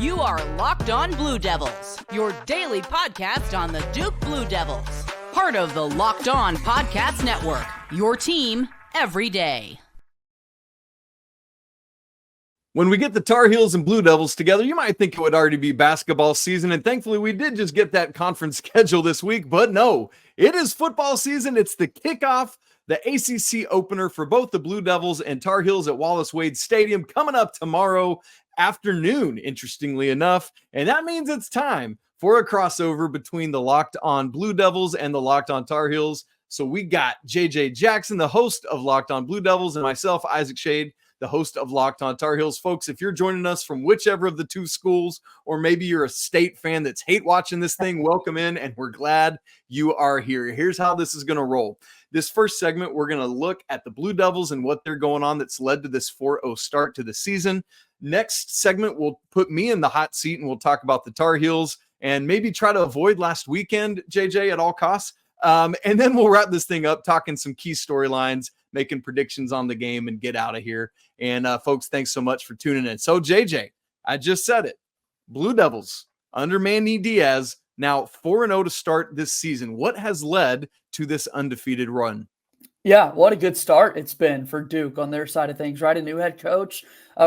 You are Locked On Blue Devils, your daily podcast on the Duke Blue Devils. Part of the Locked On Podcast Network, your team every day. When we get the Tar Heels and Blue Devils together, you might think it would already be basketball season, and thankfully we did just get that conference schedule this week, but no, it is football season. It's the kickoff, the ACC opener for both the Blue Devils and Tar Heels at Wallace Wade Stadium coming up tomorrow afternoon, interestingly enough, and that means it's time for a crossover between the Locked On Blue Devils and the Locked On Tar Heels. So we got JJ Jackson, the host of Locked On Blue Devils, and myself, Isaac Schade, the host of Locked On Tar Heels. Folks, if you're joining us from whichever of the two schools, or maybe you're a state fan that's hate watching this thing, welcome in, and we're glad you are here. Here's how this is going to roll. This first segment, we're going to look at the Blue Devils and what they're going on that's led to this 4-0 start to the season. Next segment, we'll put me in the hot seat, and we'll talk about the Tar Heels and maybe try to avoid last weekend, JJ, at all costs. And then we'll wrap this thing up, talking some key storylines, making predictions on the game, and get out of here. And folks, thanks so much for tuning in. So JJ, I just said it. Blue Devils under Manny Diaz, now 4-0 to start this season. What has led to this undefeated run? Yeah, what a good start it's been for Duke on their side of things, right? A new head coach,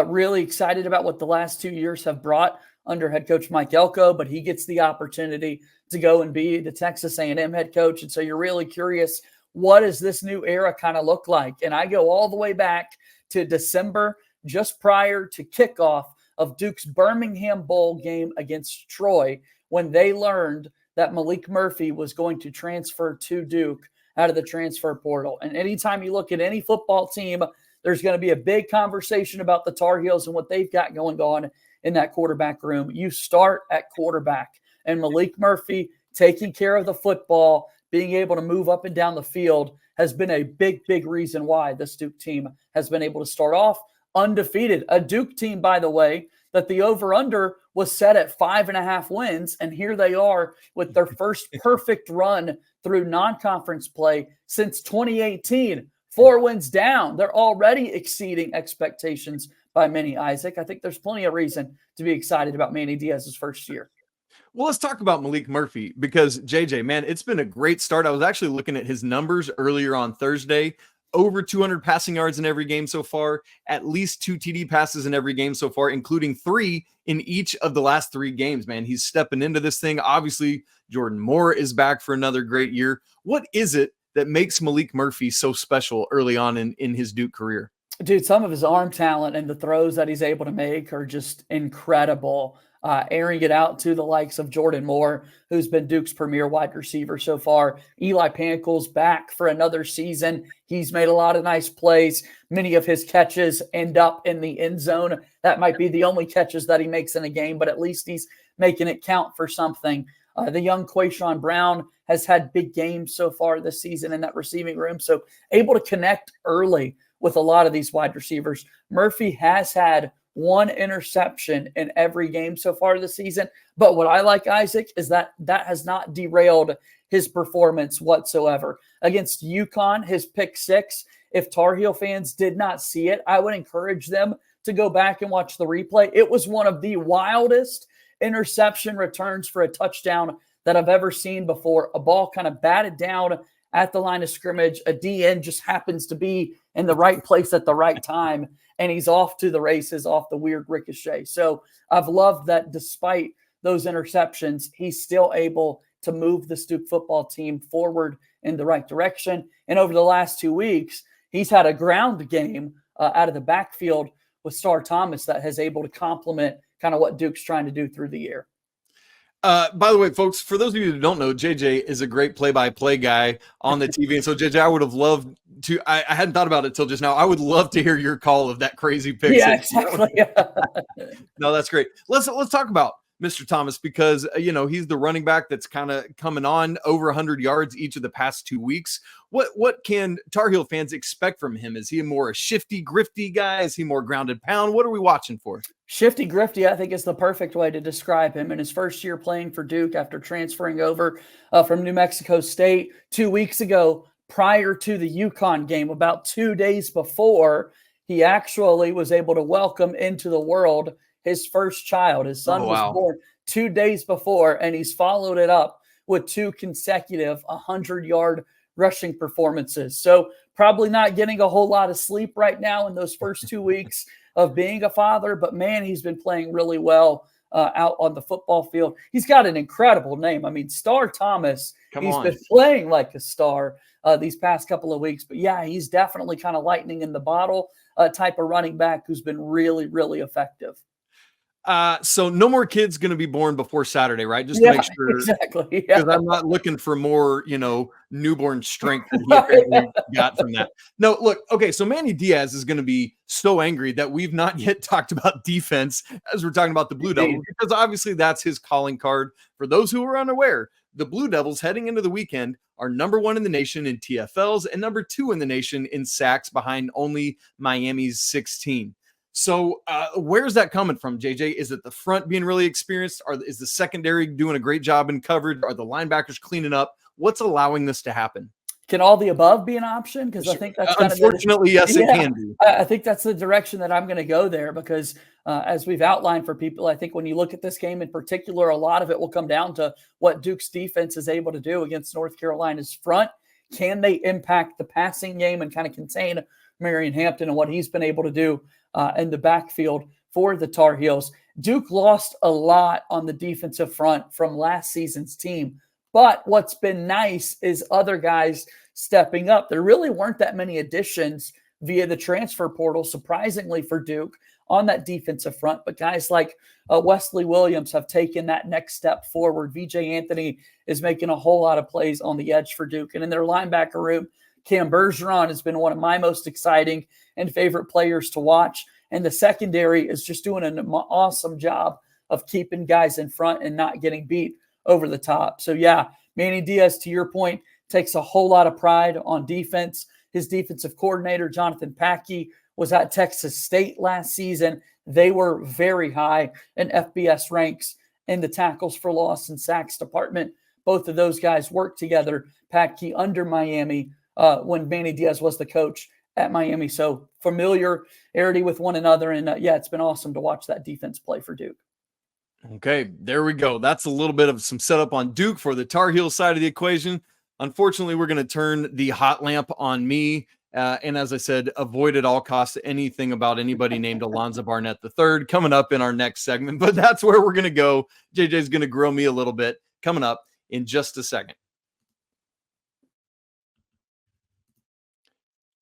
really excited about what the last 2 years have brought under head coach Mike Elko, but he gets the opportunity to go and be the Texas A&M head coach. And so you're really curious, what does this new era kind of look like? And I go all the way back to December, just prior to kickoff of Duke's Birmingham Bowl game against Troy, when they learned that Maalik Murphy was going to transfer to Duke out of the transfer portal. And anytime you look at any football team, there's going to be a big conversation about the Tar Heels and what they've got going on in that quarterback room. You start at quarterback, and Maalik Murphy taking care of the football, being able to move up and down the field has been a big, big reason why this Duke team has been able to start off undefeated. A Duke team, by the way, that the over-under was set at 5.5 wins, and here they are with their first perfect run through non-conference play since 2018. 4 wins down. They're already exceeding expectations by many, Isaac. I think there's plenty of reason to be excited about Manny Diaz's first year. Well, let's talk about Maalik Murphy, because JJ, man, it's been a great start. I was actually looking at his numbers earlier on Thursday. Over 200 passing yards in every game so far, at least 2 TD passes in every game so far, including 3 in each of the last 3 games, man. He's stepping into this thing. Obviously, Jordan Moore is back for another great year. What is it that makes Maalik Murphy so special early on in his Duke career? Dude, some of his arm talent and the throws that he's able to make are just incredible. Airing it out to the likes of Jordan Moore, who's been Duke's premier wide receiver so far. Eli Panicle's back for another season. He's made a lot of nice plays. Many of his catches end up in the end zone. That might be the only catches that he makes in a game, but at least he's making it count for something. The young Quayshawn Brown has had big games so far this season in that receiving room, so able to connect early with a lot of these wide receivers. Murphy has had 1 interception in every game so far this season. But what I like, Isaac, is that has not derailed his performance whatsoever. Against UConn, his pick 6, if Tar Heel fans did not see it, I would encourage them to go back and watch the replay. It was one of the wildest interception returns for a touchdown that I've ever seen before. A ball kind of batted down at the line of scrimmage. A DN just happens to be in the right place at the right time, and he's off to the races off the weird ricochet. So I've loved that despite those interceptions, he's still able to move the Duke football team forward in the right direction. And over the last 2 weeks, he's had a ground game out of the backfield with Star Thomas that has able to complement kind of what Duke's trying to do through the year. By the way, folks, for those of you that don't know, JJ is a great play-by-play guy on the TV. And so, JJ, I would have loved to – I hadn't thought about it till just now. I would love to hear your call of that crazy pick. Yeah, exactly. No, that's great. Let's talk about Mr. Thomas, because, he's the running back that's kind of coming on over 100 yards each of the past 2 weeks. What can Tar Heel fans expect from him? Is he more a shifty, grifty guy? Is he more grounded pound? What are we watching for? Shifty, grifty, I think is the perfect way to describe him. In his first year playing for Duke after transferring over from New Mexico State 2 weeks ago, prior to the UConn game, about 2 days before, he actually was able to welcome into the world his first child. His son was wow. born 2 days before, and he's followed it up with 2 consecutive 100-yard rushing performances. So probably not getting a whole lot of sleep right now in those first 2 weeks of being a father, but man, he's been playing really well out on the football field. He's got an incredible name. I mean, Star Thomas, he's been playing like a star these past couple of weeks. But yeah, he's definitely kind of lightning in the bottle type of running back who's been really, really effective. So no more kids going to be born before Saturday, right? Just to make sure. Exactly. Because I'm not looking for more, newborn strength that he apparently got from that. No, look, okay, so Manny Diaz is going to be so angry that we've not yet talked about defense as we're talking about the Blue Devils, because obviously that's his calling card. For those who are unaware, the Blue Devils heading into the weekend are number 1 in the nation in TFLs and number 2 in the nation in sacks, behind only Miami's 16. So where's that coming from, JJ? Is it the front being really experienced? Is the secondary doing a great job in coverage? Are the linebackers cleaning up? What's allowing this to happen? Can all the above be an option? Because I think that's unfortunately, yes, it can be. I think that's the direction that I'm going to go there, because as we've outlined for people, I think when you look at this game in particular, a lot of it will come down to what Duke's defense is able to do against North Carolina's front. Can they impact the passing game and kind of contain Marion Hampton and what he's been able to do in the backfield for the Tar Heels? Duke lost a lot on the defensive front from last season's team, but what's been nice is other guys stepping up. There really weren't that many additions via the transfer portal, surprisingly for Duke, on that defensive front, but guys like Wesley Williams have taken that next step forward. VJ Anthony is making a whole lot of plays on the edge for Duke, and in their linebacker room, Cam Bergeron has been one of my most exciting and favorite players to watch. And the secondary is just doing an awesome job of keeping guys in front and not getting beat over the top. So yeah, Manny Diaz, to your point, takes a whole lot of pride on defense. His defensive coordinator, Jonathan Packey, was at Texas State last season. They were very high in FBS ranks in the tackles for loss and sacks department. Both of those guys worked together, Packey under Miami, when Manny Diaz was the coach at Miami. So familiarity with one another. And yeah, it's been awesome to watch that defense play for Duke. Okay, there we go. That's a little bit of some setup on Duke for the Tar Heel side of the equation. Unfortunately, we're going to turn the hot lamp on me. And as I said, avoid at all costs anything about anybody named Alonzo Barnett III coming up in our next segment. But that's where we're going to go. JJ's going to grill me a little bit coming up in just a second.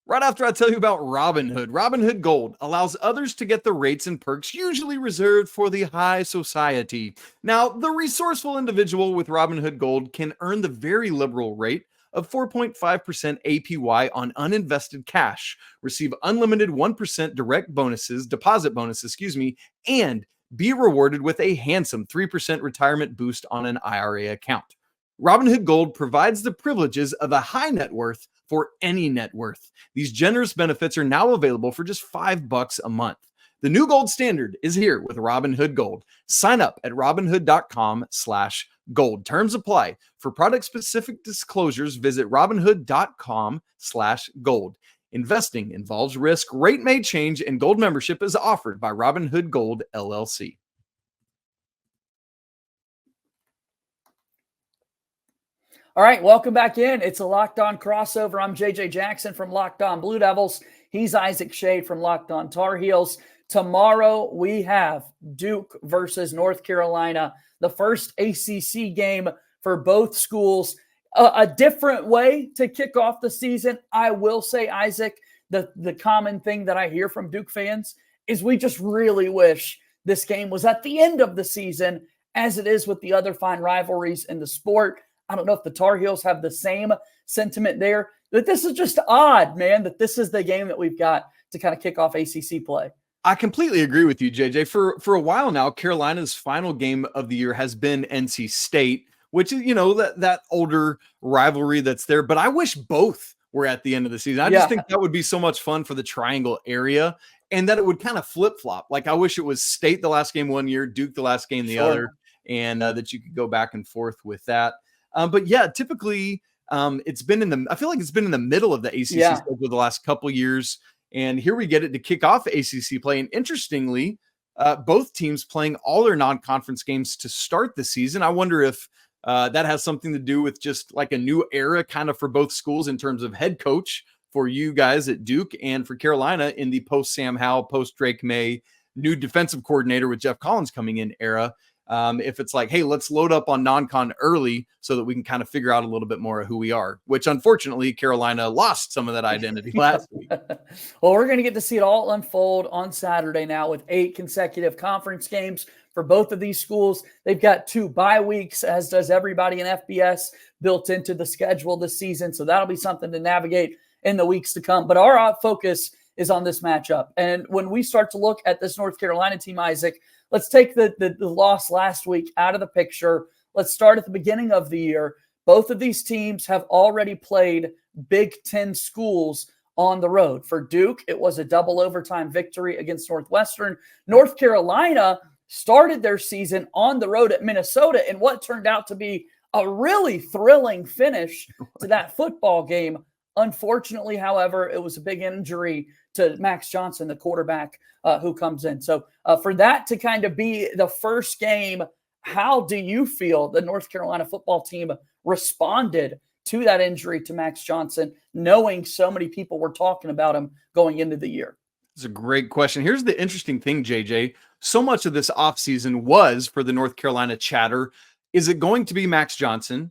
Right after I tell you about Robinhood. Robinhood Gold allows others to get the rates and perks usually reserved for the high society. Now, the resourceful individual with Robinhood Gold can earn the very liberal rate of 4.5% APY on uninvested cash, receive unlimited 1% direct deposit bonuses, and be rewarded with a handsome 3% retirement boost on an IRA account. Robinhood Gold provides the privileges of a high net worth for any net worth. These generous benefits are now available for just $5 a month. The new gold standard is here with Robinhood Gold. Sign up at robinhood.com/gold. Terms apply. For product-specific disclosures, visit robinhood.com/gold. Investing involves risk. Rate may change, and gold membership is offered by Robinhood Gold, LLC. All right, welcome back in. It's a Locked On crossover. I'm JJ Jackson from Locked On Blue Devils. He's Isaac Schade from Locked On Tar Heels. Tomorrow we have Duke versus North Carolina, the first ACC game for both schools. A different way to kick off the season. I will say, Isaac, the common thing that I hear from Duke fans is we just really wish this game was at the end of the season, as it is with the other fine rivalries in the sport. I don't know if the Tar Heels have the same sentiment there, but this is just odd, man, that this is the game that we've got to kind of kick off ACC play. I completely agree with you, JJ. For a while now, Carolina's final game of the year has been NC State, which is, that older rivalry that's there. But I wish both were at the end of the season. I just think that would be so much fun for the Triangle area, and that it would kind of flip-flop. Like, I wish it was State the last game one year, Duke the last game the other, and that you could go back and forth with that. But yeah, typically it's been I feel like it's been in the middle of the ACC schedule the last couple years. And here we get it to kick off ACC play. And interestingly, both teams playing all their non-conference games to start the season. I wonder if that has something to do with just like a new era kind of for both schools in terms of head coach for you guys at Duke and for Carolina in the post Sam Howell, post Drake May, new defensive coordinator with Jeff Collins coming in era. If it's like, hey, let's load up on non-con early so that we can kind of figure out a little bit more of who we are, which unfortunately Carolina lost some of that identity last week. Well, we're going to get to see it all unfold on Saturday now with 8 consecutive conference games for both of these schools. They've got 2 bye weeks, as does everybody in FBS, built into the schedule this season. So that'll be something to navigate in the weeks to come. But our focus is on this matchup. And when we start to look at this North Carolina team, Isaac, let's take the loss last week out of the picture. Let's start at the beginning of the year. Both of these teams have already played Big Ten schools on the road. For Duke, it was a double overtime victory against Northwestern. North Carolina started their season on the road at Minnesota in what turned out to be a really thrilling finish to that football game. Unfortunately, however, it was a big injury to Max Johnson, the quarterback who comes in. So for that to kind of be the first game, how do you feel the North Carolina football team responded to that injury to Max Johnson, knowing so many people were talking about him going into the year? It's a great question. Here's the interesting thing, JJ. So much of this offseason was for the North Carolina chatter. Is it going to be Max Johnson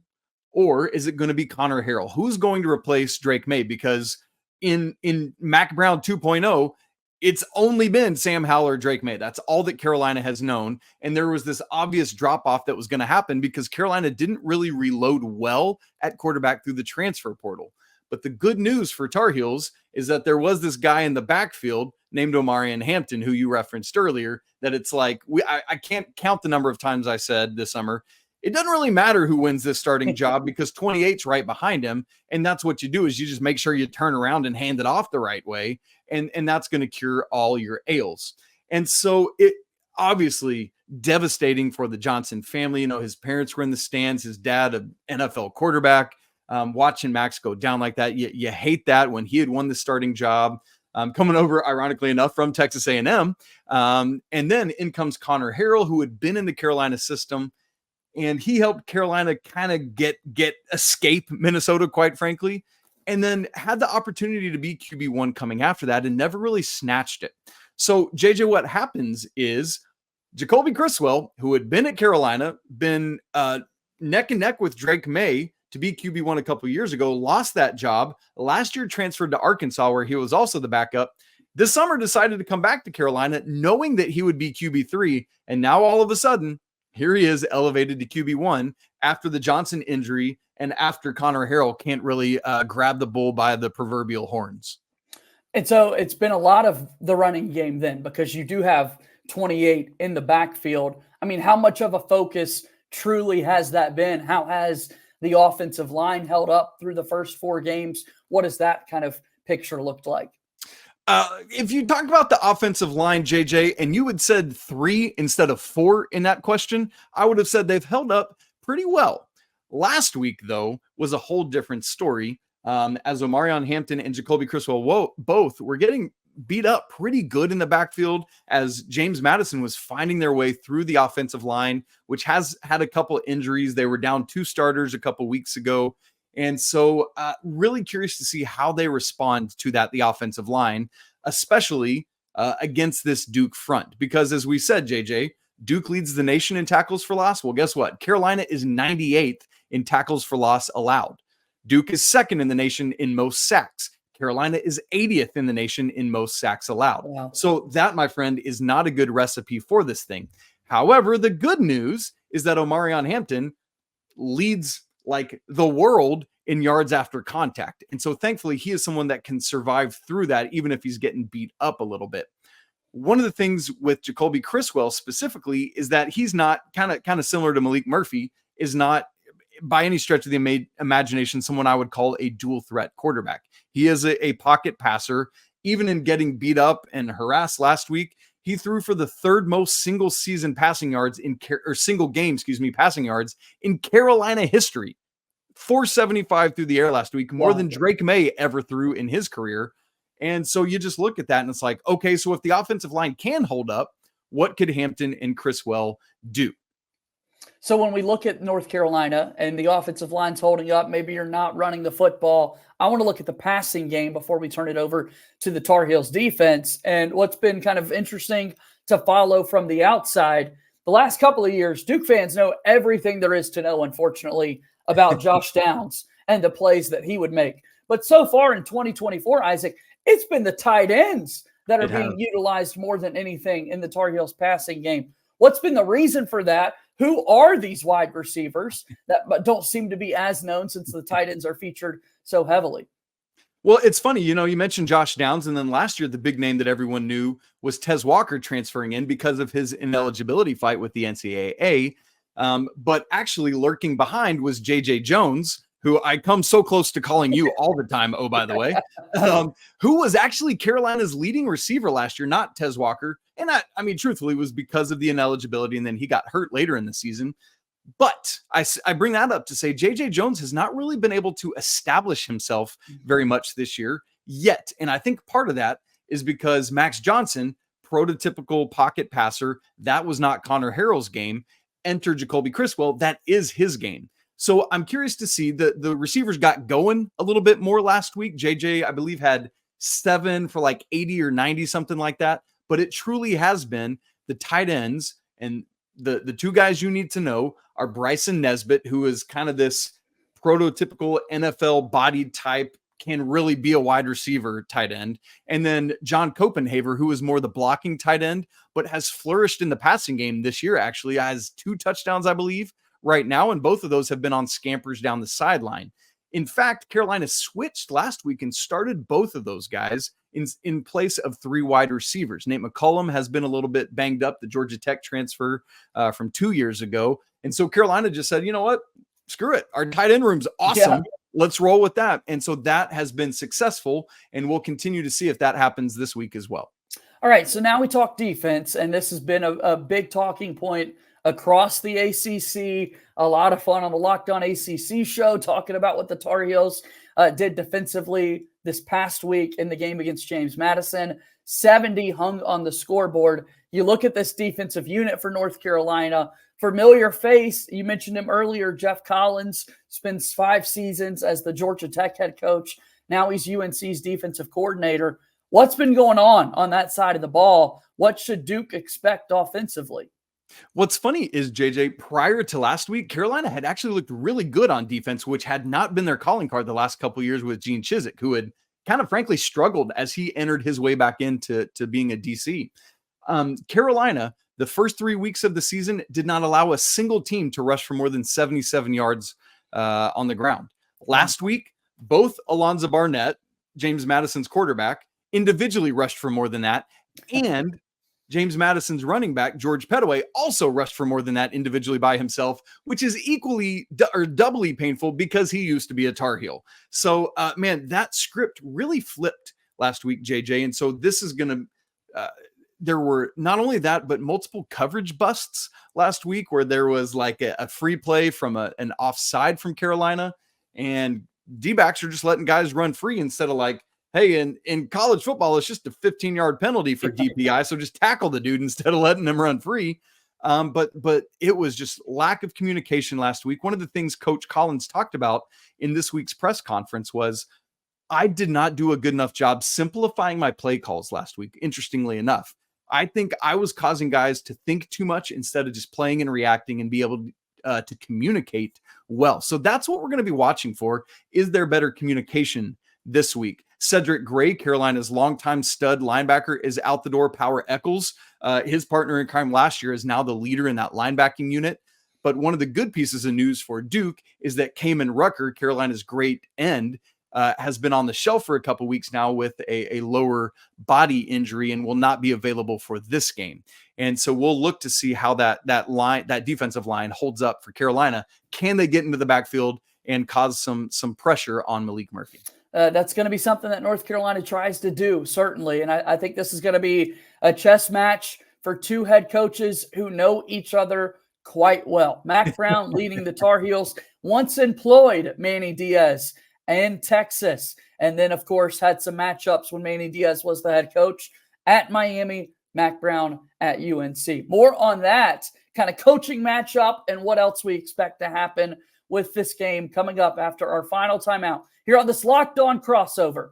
or is it going to be Connor Harrell? Who's going to replace Drake May? Because in Mack Brown 2.0, it's only been Sam Howell or Drake May. That's all that Carolina has known. And there was this obvious drop-off that was going to happen because Carolina didn't really reload well at quarterback through the transfer portal. But the good news for Tar Heels is that there was this guy in the backfield named Omarion Hampton, who you referenced earlier, that it's like, I can't count the number of times I said this summer, it doesn't really matter who wins this starting job because 28's right behind him. And that's what you do is you just make sure you turn around and hand it off the right way. And that's going to cure all your ails. And so it obviously devastating for the Johnson family. You know, his parents were in the stands, his dad, an NFL quarterback, watching Max go down like that. You hate that when he had won the starting job, coming over, ironically enough, from Texas A&M. And then in comes Connor Harrell, who had been in the Carolina system. And he helped Carolina kind of escape Minnesota, quite frankly, and then had the opportunity to be QB1 coming after that and never really snatched it. So, JJ, what happens is Jacolby Criswell, who had been at Carolina, been neck and neck with Drake May to be QB1 a couple years ago, lost that job. Last year transferred to Arkansas, where he was also the backup. This summer decided to come back to Carolina, knowing that he would be QB3. And now all of a sudden, here he is elevated to QB1 after the Johnson injury and after Connor Harrell can't really grab the bull by the proverbial horns. And so it's been a lot of the running game then, because you do have 28 in the backfield. I mean, how much of a focus truly has that been? How has the offensive line held up through the first 4 games? What does that kind of picture looked like? If you talk about the offensive line, JJ, and you had said 3 instead of 4 in that question, I would have said they've held up pretty well. Last week, though, was a whole different story. As Omarion Hampton and Jacolby Criswell both were getting beat up pretty good in the backfield as James Madison was finding their way through the offensive line, which has had a couple of injuries. They were down 2 starters a couple weeks ago. And so really curious to see how they respond to that, the offensive line, especially against this Duke front. Because as we said, JJ, Duke leads the nation in tackles for loss. Well, guess what? Carolina is 98th in tackles for loss allowed. Duke is 2nd in the nation in most sacks. Carolina is 80th in the nation in most sacks allowed. Wow. So that, my friend, is not a good recipe for this thing. However, the good news is that Omarion Hampton leads like the world in yards after contact. And so thankfully he is someone that can survive through that, even if he's getting beat up a little bit. One of the things with Jacolby Criswell specifically is that he's not kind of similar to Maalik Murphy, is not by any stretch of the imagination someone I would call a dual threat quarterback. He is a pocket passer. Even in getting beat up and harassed last week, he threw for the 3rd most single season passing yards single game, passing yards in Carolina history. 475 through the air last week, more than Drake May ever threw in his career. And so you just look at that and it's like, okay, so if the offensive line can hold up, What could Hampton and Criswell do? So when we look at North Carolina and the offensive line's holding up, maybe you're not running the football. I want to look at the passing game before we turn it over to the Tar Heels defense. And what's been kind of interesting to follow from the outside, the last couple of years, Duke fans know everything there is to know, unfortunately, about Josh Downs and the plays that he would make. But so far in 2024, Isaac, it's been the tight ends that are being utilized more than anything in the Tar Heels passing game. What's been the reason for that? Who are these wide receivers that don't seem to be as known since the tight ends are featured so heavily? Well, it's funny, you mentioned Josh Downs, and then last year the big name that everyone knew was Tez Walker transferring in because of his ineligibility fight with the NCAA. But actually lurking behind was J.J. Jones, who I come so close to calling you all the time, oh, by the way, who was actually Carolina's leading receiver last year, not Tez Walker. And I mean, truthfully, it was because of the ineligibility, and then he got hurt later in the season. But I bring that up to say J.J. Jones has not really been able to establish himself very much this year yet. And I think part of that is because Max Johnson, prototypical pocket passer, that was not Connor Harrell's game. Enter Jacolby Criswell, that is his game. So I'm curious to see the receivers got going a little bit more last week. JJ, I believe, had 7 for like 80 or 90, something like that. But it truly has been the tight ends, and the two guys you need to know are Bryson Nesbitt, who is kind of this prototypical NFL body type, can really be a wide receiver tight end. And then John Copenhaver, who is more the blocking tight end, but has flourished in the passing game this year, actually has 2 touchdowns, I believe, right now. And both of those have been on scampers down the sideline. In fact, Carolina switched last week and started both of those guys in place of 3 wide receivers. Nate McCullum has been a little bit banged up, the Georgia Tech transfer from 2 years ago. And so Carolina just said, you know what? Screw it. Our tight end room's awesome. Yeah. Let's roll with that. And so that has been successful, and we'll continue to see if that happens this week as well. All right, so now we talk defense, and this has been a big talking point across the ACC. A lot of fun on the Locked On ACC show, talking about what the Tar Heels did defensively this past week in the game against James Madison. 70 hung on the scoreboard. You look at this defensive unit for North Carolina, familiar face. You mentioned him earlier, Jeff Collins, spends 5 seasons as the Georgia Tech head coach. Now he's UNC's defensive coordinator. What's been going on that side of the ball? What should Duke expect offensively? What's funny is, JJ, prior to last week, Carolina had actually looked really good on defense, which had not been their calling card the last couple of years with Gene Chizik, who had kind of frankly struggled as he entered his way back into being a DC. Carolina, the first 3 weeks of the season, did not allow a single team to rush for more than 77 yards on the ground. Last week, both Alonzo Barnett, James Madison's quarterback, individually rushed for more than that, and James Madison's running back, George Pettaway, also rushed for more than that individually by himself, which is equally or doubly painful because he used to be a Tar Heel. So, man, that script really flipped last week, JJ. And so this is going to there were not only that, but multiple coverage busts last week where there was like a free play from an offside from Carolina, and D-backs are just letting guys run free instead of like, hey, in college football, it's just a 15-yard penalty for DPI, so just tackle the dude instead of letting him run free. But it was just lack of communication last week. One of the things Coach Collins talked about in this week's press conference was, I did not do a good enough job simplifying my play calls last week, interestingly enough. I think I was causing guys to think too much instead of just playing and reacting and be able to communicate well. So that's what we're going to be watching for. Is there better communication this week? Cedric Gray, Carolina's longtime stud linebacker, is out the door. Power Eccles, his partner in crime last year, is now the leader in that linebacking unit. But one of the good pieces of news for Duke is that Kamen Rucker, Carolina's great end, has been on the shelf for a couple weeks now with a lower body injury and will not be available for this game. And so we'll look to see how that defensive line holds up for Carolina. Can they get into the backfield and cause some pressure on Maalik Murphy? That's going to be something that North Carolina tries to do, certainly. And I think this is going to be a chess match for 2 head coaches who know each other quite well. Mack Brown leading the Tar Heels, once employed Manny Diaz in Texas. And then, of course, had some matchups when Manny Diaz was the head coach at Miami, Mack Brown at UNC. More on that kind of coaching matchup and what else we expect to happen with this game coming up after our final timeout here on this Locked On crossover.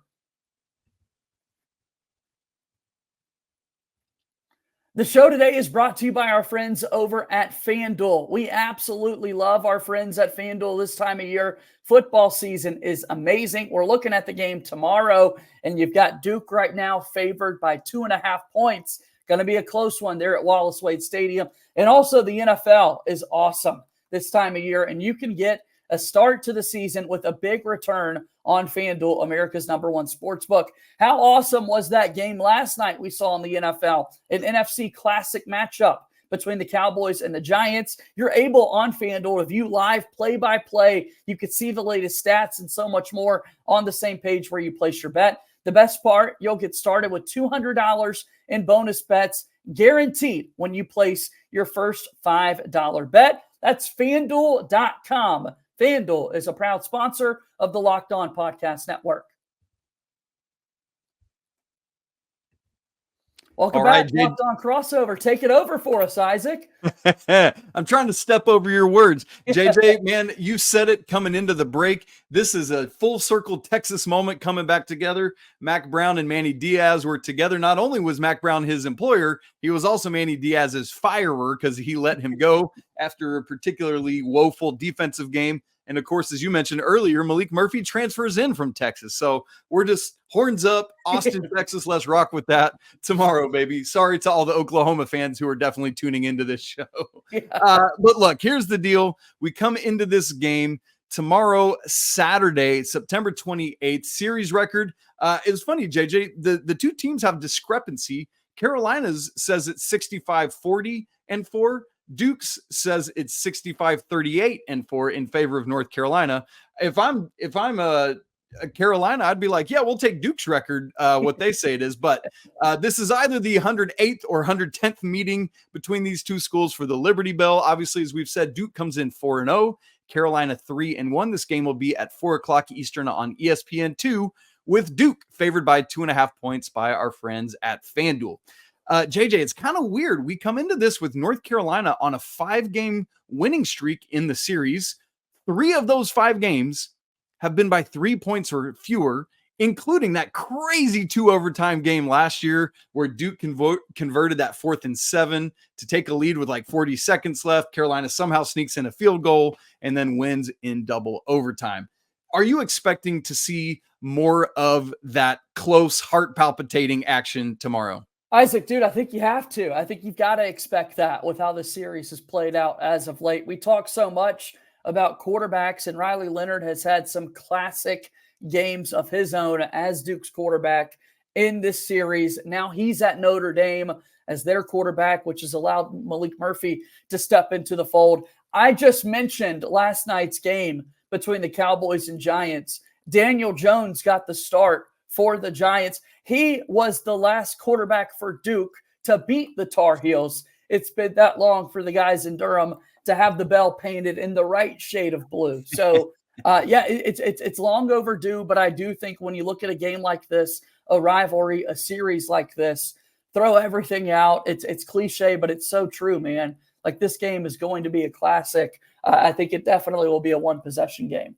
The show today is brought to you by our friends over at FanDuel. We absolutely love our friends at FanDuel this time of year. Football season is amazing. We're looking at the game tomorrow, and you've got Duke right now favored by 2.5 points. Going to be a close one there at Wallace Wade Stadium. And also the NFL is awesome this time of year, and you can get a start to the season with a big return on FanDuel, America's #1 sportsbook. How awesome was that game last night we saw in the NFL? An NFC Classic matchup between the Cowboys and the Giants. You're able on FanDuel to view live play-by-play. You could see the latest stats and so much more on the same page where you place your bet. The best part, you'll get started with $200 in bonus bets guaranteed when you place your first $5 bet. That's FanDuel.com. FanDuel is a proud sponsor of the Locked On Podcast Network. Welcome back to Locked On Crossover. Take it over for us, Isaac. I'm trying to step over your words. JJ, man, you said it coming into the break. This is a full circle Texas moment coming back together. Mack Brown and Manny Diaz were together. Not only was Mack Brown his employer, he was also Manny Diaz's firer because he let him go after a particularly woeful defensive game. And of course, as you mentioned earlier, Maalik Murphy transfers in from Texas. So we're just horns up, Austin, Texas. Let's rock with that tomorrow, baby. Sorry to all the Oklahoma fans who are definitely tuning into this show. But look, here's the deal. We come into this game tomorrow, Saturday, September 28th, series record. It was funny, JJ, the two teams have discrepancy. Carolina's says it's 65-40-4. Duke's says it's 65-38-4 in favor of North Carolina. If I'm a Carolina, I'd be like, yeah, we'll take Duke's record, what they say it is. But this is either the 108th or 110th meeting between these two schools for the Liberty Bell. Obviously, as we've said, Duke comes in 4-0, Carolina 3-1. This game will be at 4:00 Eastern on ESPN2, with Duke favored by 2.5 points by our friends at FanDuel. JJ, it's kind of weird. We come into this with North Carolina on a 5-game winning streak in the series. 3 of those 5 games have been by 3 points or fewer, including that crazy 2 overtime game last year where Duke converted that 4th and 7 to take a lead with like 40 seconds left. Carolina somehow sneaks in a field goal and then wins in double overtime. Are you expecting to see more of that close, heart palpitating action tomorrow? Isaac, dude, I think you have to. I think you've got to expect that with how the series has played out as of late. We talk so much about quarterbacks, and Riley Leonard has had some classic games of his own as Duke's quarterback in this series. Now he's at Notre Dame as their quarterback, which has allowed Maalik Murphy to step into the fold. I just mentioned last night's game between the Cowboys and Giants. Daniel Jones got the start for the Giants. He was the last quarterback for Duke to beat the Tar Heels. It's been that long for the guys in Durham to have the bell painted in the right shade of blue. So, it's long overdue, but I do think when you look at a game like this, a rivalry, a series like this, throw everything out. It's cliche, but it's so true, man. Like, this game is going to be a classic. I think it definitely will be a one-possession game.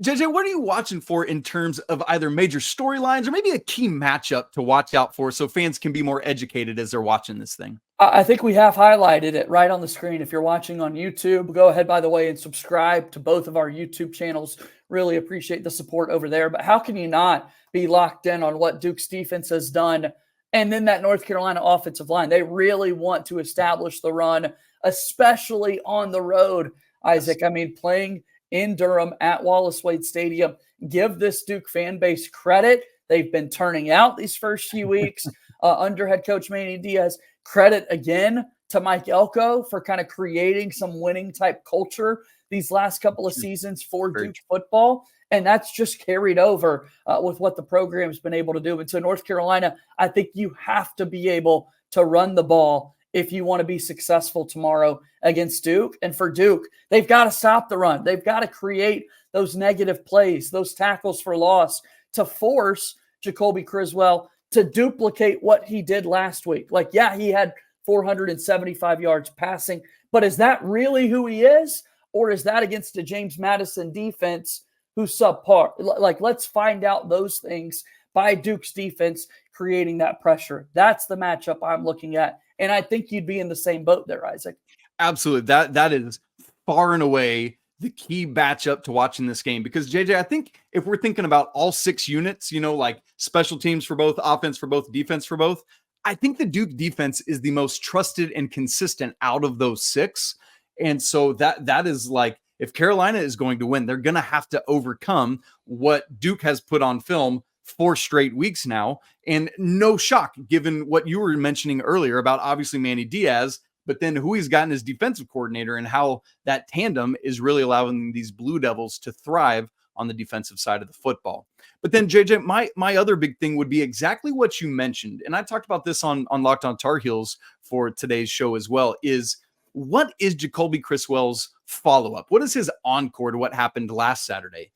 JJ, what are you watching for in terms of either major storylines or maybe a key matchup to watch out for so fans can be more educated as they're watching this thing? I think we have highlighted it right on the screen. If you're watching on YouTube, go ahead, by the way, and subscribe to both of our YouTube channels. Really appreciate the support over there. But how can you not be locked in on what Duke's defense has done? And then that North Carolina offensive line, they really want to establish the run, especially on the road, Isaac. I mean, playing in Durham at Wallace Wade Stadium. Give this Duke fan base credit. They've been turning out these first few weeks under head coach Manny Diaz. Credit again to Mike Elko for kind of creating some winning type culture these last couple of seasons for Duke football. And that's just carried over with what the program's been able to do. And so North Carolina, I think you have to be able to run the ball if you want to be successful tomorrow against Duke. And for Duke, they've got to stop the run. They've got to create those negative plays, those tackles for loss to force Jacolby Criswell to duplicate what he did last week. Like, yeah, he had 475 yards passing, but is that really who he is? Or is that against a James Madison defense who's subpar? Like, let's find out those things by Duke's defense creating that pressure. That's the matchup I'm looking at. And I think you'd be in the same boat there, Isaac. Absolutely. That is far and away the key matchup to watching this game, because JJ, I think if we're thinking about all 6 units, like special teams for both, offense for both, defense for both, I think the Duke defense is the most trusted and consistent out of those 6. And so that is like, if Carolina is going to win, they're going to have to overcome what Duke has put on film 4 straight weeks now. And no shock, given what you were mentioning earlier about obviously Manny Diaz, but then who he's gotten as defensive coordinator and how that tandem is really allowing these Blue Devils to thrive on the defensive side of the football. But then JJ, my other big thing would be exactly what you mentioned. And I talked about this on Locked On Tar Heels for today's show as well, is what is Jacolby Criswell's follow-up? What is his encore to what happened last Saturday?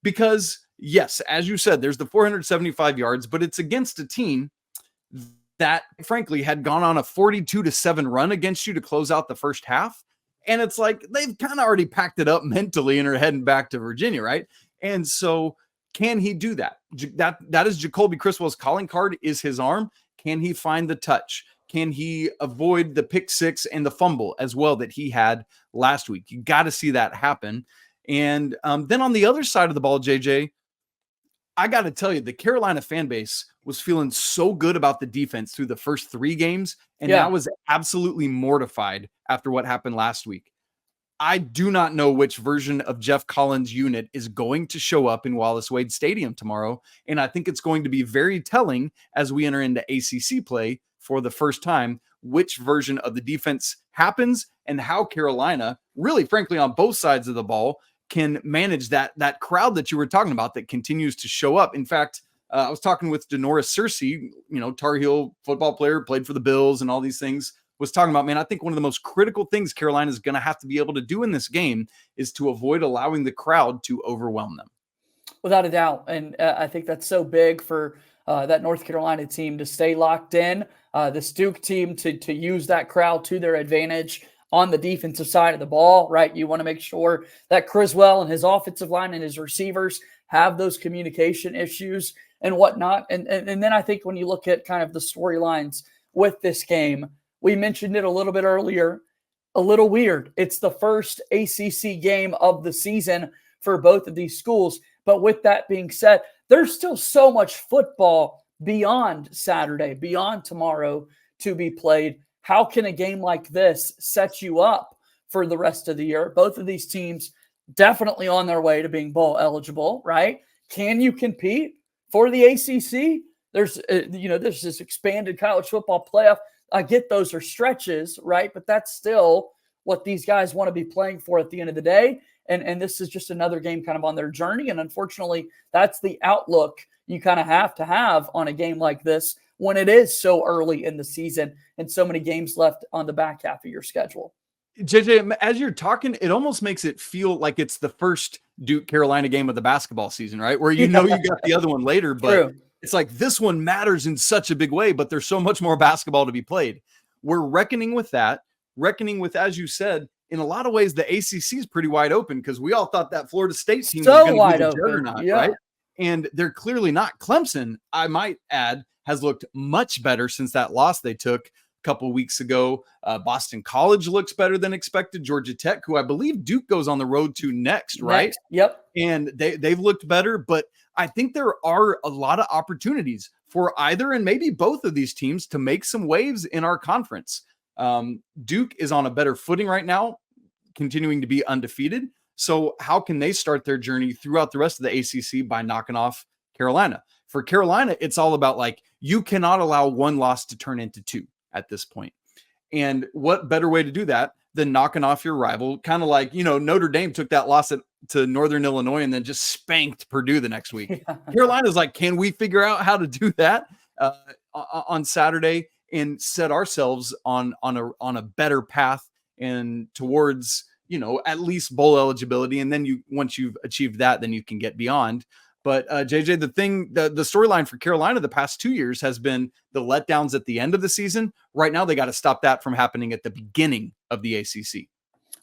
Because yes, as you said, there's the 475 yards, but it's against a team that frankly had gone on a 42-7 run against you to close out the first half. And it's like, they've kind of already packed it up mentally and are heading back to Virginia, right? And so can he do that? That is Jacolby Criswell's calling card, is his arm. Can he find the touch? Can he avoid the pick 6 and the fumble as well that he had last week? You got to see that happen. And then on the other side of the ball, JJ, I got to tell you, the Carolina fan base was feeling so good about the defense through the first 3 games, and now was absolutely mortified after what happened last week. I do not know which version of Jeff Collins' unit is going to show up in Wallace Wade Stadium tomorrow, and I think it's going to be very telling as we enter into ACC play for the first time, which version of the defense happens and how Carolina, really frankly on both sides of the ball, can manage that crowd that you were talking about that continues to show up. In fact, I was talking with Denoris Searcy, Tar Heel football player, played for the Bills and all these things, was talking about, man, I think one of the most critical things Carolina is going to have to be able to do in this game is to avoid allowing the crowd to overwhelm them. Without a doubt. And I think that's so big for that North Carolina team to stay locked in, this Duke team to use that crowd to their advantage on the defensive side of the ball, right? You want to make sure that Criswell and his offensive line and his receivers have those communication issues and whatnot. And then I think when you look at kind of the storylines with this game, we mentioned it a little bit earlier, a little weird. It's the first ACC game of the season for both of these schools. But with that being said, there's still so much football beyond Saturday, beyond tomorrow to be played. How can a game like this set you up for the rest of the year? Both of these teams definitely on their way to being bowl eligible, right? Can you compete for the ACC? There's this expanded college football playoff. I get those are stretches, right? But that's still what these guys want to be playing for at the end of the day. And this is just another game kind of on their journey. And unfortunately, that's the outlook you kind of have to have on a game like this when it is so early in the season and so many games left on the back half of your schedule. JJ, as you're talking, it almost makes it feel like it's the first Duke Carolina game of the basketball season, right? Where you got the other one later, but True. It's like this one matters in such a big way, but there's so much more basketball to be played. We're reckoning with that, as you said, in a lot of ways, the ACC is pretty wide open because we all thought that Florida State team was going to be the juggernaut, right? And they're clearly not. Clemson, I might add, has looked much better since that loss they took a couple weeks ago. Boston College looks better than expected. Georgia Tech, who I believe Duke goes on the road to next, right? Yep. And they've looked better, but I think there are a lot of opportunities for either and maybe both of these teams to make some waves in our conference. Duke is on a better footing right now, continuing to be undefeated. So how can they start their journey throughout the rest of the ACC by knocking off Carolina? For Carolina, it's all about you cannot allow one loss to turn into 2 at this point. And what better way to do that than knocking off your rival? Kind of like, Notre Dame took that loss to Northern Illinois and then just spanked Purdue the next week. Yeah. Carolina's like, can we figure out how to do that on Saturday and set ourselves on a better path and towards, at least bowl eligibility. And then once you've achieved that, then you can get beyond. But JJ, the storyline for Carolina the past 2 years has been the letdowns at the end of the season. Right now, they got to stop that from happening at the beginning of the ACC.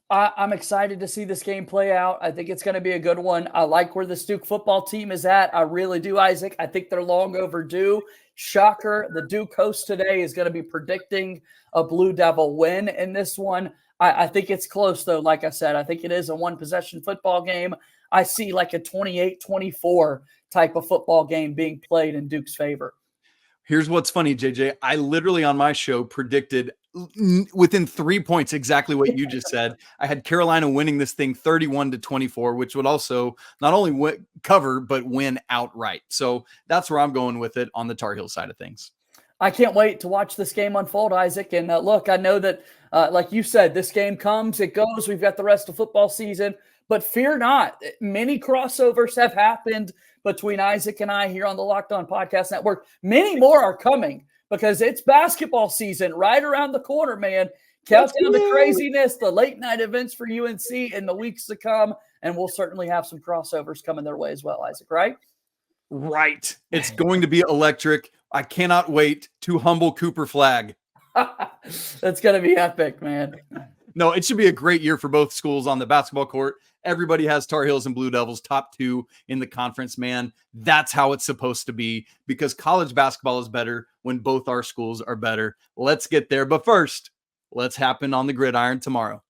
I'm excited to see this game play out. I think it's going to be a good one. I like where the Duke football team is at. I really do, Isaac. I think they're long overdue. Shocker, the Duke host today is going to be predicting a Blue Devil win in this one. I think it's close, though. Like I said, I think it is a one-possession football game. I see like a 28-24 type of football game being played in Duke's favor. Here's what's funny, JJ. I literally on my show predicted within 3 points exactly what you just said. I had Carolina winning this thing 31-24, which would also not only cover but win outright. So that's where I'm going with it on the Tar Heel side of things. I can't wait to watch this game unfold, Isaac. And look, I know that, like you said, this game comes, it goes. We've got the rest of football season. But fear not, many crossovers have happened between Isaac and I here on the Locked On Podcast Network. Many more are coming because it's basketball season right around the corner, man. Count down the craziness, the late night events for UNC in the weeks to come. And we'll certainly have some crossovers coming their way as well, Isaac, right? Right. It's going to be electric. I cannot wait to humble Cooper Flag. That's going to be epic, man. No, it should be a great year for both schools on the basketball court. Everybody has Tar Heels and Blue Devils, top two in the conference, man. That's how it's supposed to be because college basketball is better when both our schools are better. Let's get there. But first, let's happen on the gridiron tomorrow.